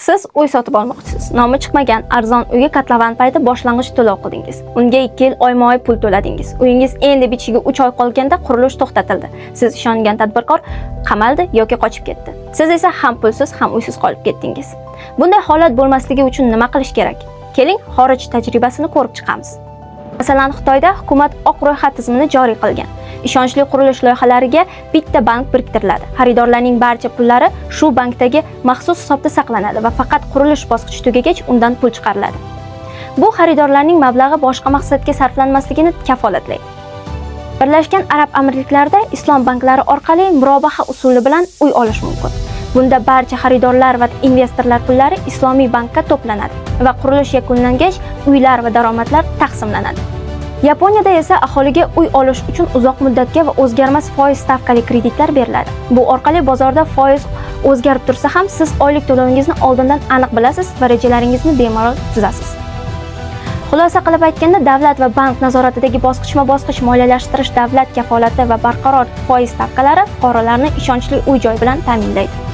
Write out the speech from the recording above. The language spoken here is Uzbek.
Siz uy sotib olmoqchisiz. Nomi chiqmagan arzon uyga kotlovan payti boshlang'ich to'lov qildingiz. Unga 2 yil oyma-oy pul to'ladingiz. Uyingiz endi bitishiga 3 oy qolganda qurilish to'xtatildi. Siz ishongan tadbirkor qamaldi yoki qochib ketdi. Siz esa ham pulsiz, ham uysiz qolib ketdingiz. Bunday holat bo'lmasligi uchun nima qilish kerak? Keling, xorij tajribasini ko'rib chiqamiz. Masalan, Xitoyda hukumat oq ro'yxat tizimini joriy qilgan. Ishonchli qurilish loyihalariga bitta bank biriktiriladi. Xaridorlarning barcha pullari shu bankdagi maxsus hisobda saqlanadi va faqat qurilish bosqichi tugagach undan pul chiqariladi. Bu xaridorlarning mablag'i boshqa maqsadga sarflanmasligini kafolatlaydi. Birlashgan Arab Amirliklarida islom banklari orqali murobaha usuli bilan uy olish mumkin. Bunda barcha xaridorlar va investorlar pullari islomiy bankka to'planadi va qurilish yakunlangach uylar va daromadlar taqsimlanadi. Yaponiyada esa aholiga uy olish uchun uzoq muddatga va o'zgarmas foiz stavkali kreditlar beriladi. Bu orqali bozorda foiz o'zgarib tursa ham siz oylik to'lovingizni oldindan aniq bilasiz va rejalaringizni bemalol tuzasiz. Xulosa qilib aytganda, davlat va bank nazoratidagi bosqichma-bosqich moliyalashtirish davlat kafolati va barqaror foiz stavkalari fuqarolarni ishonchli uy-joy bilan ta'minlaydi.